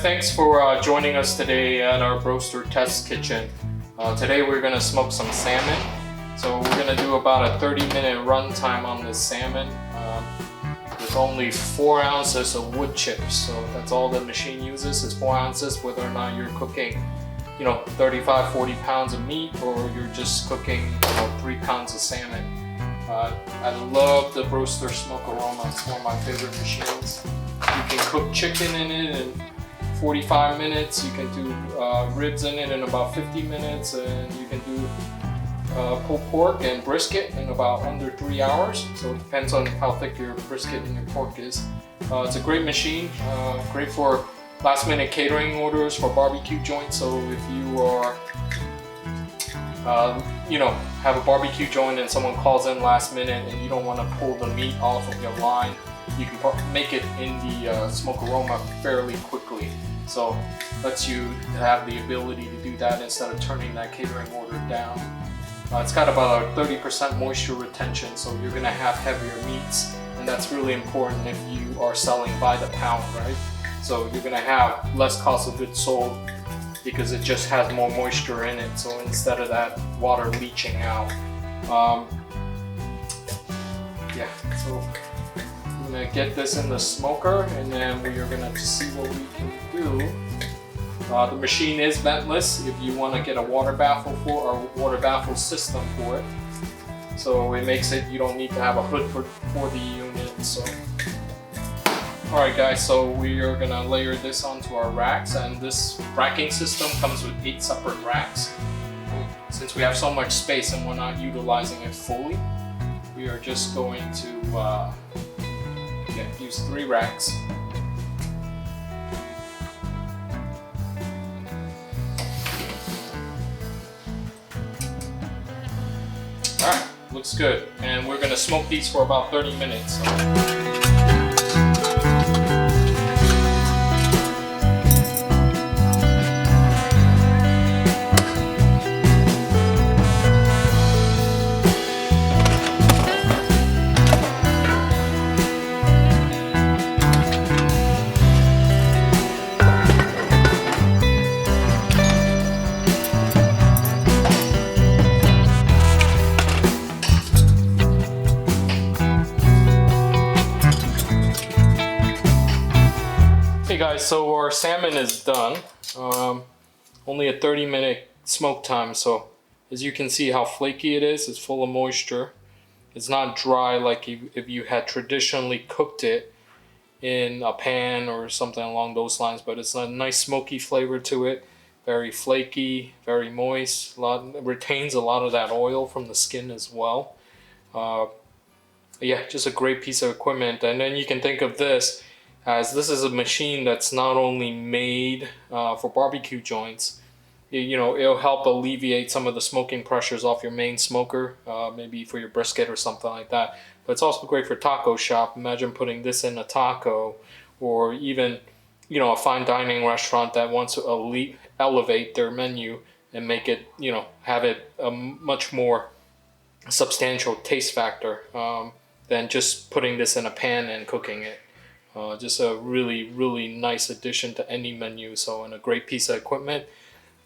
thanks for joining us today at our Broaster test kitchen. Today we're going to smoke some salmon. So we're going to do about a 30-minute run time on this salmon with only 4 ounces of wood chips. So that's all the machine uses is 4 ounces, whether or not you're cooking 35-40 pounds of meat or you're just cooking 3 pounds of salmon. I love the Broaster Smokaroma. It's one of my favorite machines. You can cook chicken in it in 45 minutes. You can do ribs in it in about 50 minutes, and you can do pulled pork and brisket in about under 3 hours. So it depends on how thick your brisket and your pork is. It's a great machine, great for last minute catering orders for barbecue joints. So if you are have a barbecue joint and someone calls in last minute and you don't want to pull the meat off of your line, you can make it in the Smokaroma fairly quickly. So lets you have the ability to do that instead of turning that catering order down. It's got about a 30% moisture retention, so you're going to have heavier meats, and that's really important if you are selling by the pound, right? So you're going to have less cost of goods sold because it just has more moisture in it, so instead of that water leaching out. So I'm going to get this in the smoker, and then we are going to see what we can do. The machine is ventless if you want to get a water baffle system for it. So it makes it, you don't need to have a hood for the unit. So, alright guys, so we are going to layer this onto our racks, and this racking system comes with 8 separate racks. Since we have so much space and we're not utilizing it fully, we are just going to use 3 racks. Alright, looks good. And we're going to smoke these for about 30 minutes. Hey guys, so our salmon is done. Only a 30-minute smoke time, so as you can see how flaky it is. It's full of moisture. It's not dry like if you had traditionally cooked it in a pan or something along those lines, but it's a nice smoky flavor to it. Very flaky, very moist. It retains a lot of that oil from the skin as well. Just a great piece of equipment. And then you can think of this as this is a machine that's not only made for barbecue joints. It'll help alleviate some of the smoking pressures off your main smoker, maybe for your brisket or something like that. But it's also great for taco shop. Imagine putting this in a taco, or even a fine dining restaurant that wants to elevate their menu and make it, have it a much more substantial taste factor than just putting this in a pan and cooking it. Just a really, really nice addition to any menu. So, and a great piece of equipment.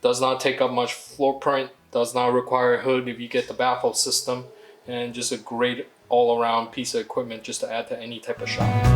Does not take up much floor print. Does not require a hood if you get the baffle system. And just a great all-around piece of equipment just to add to any type of shop.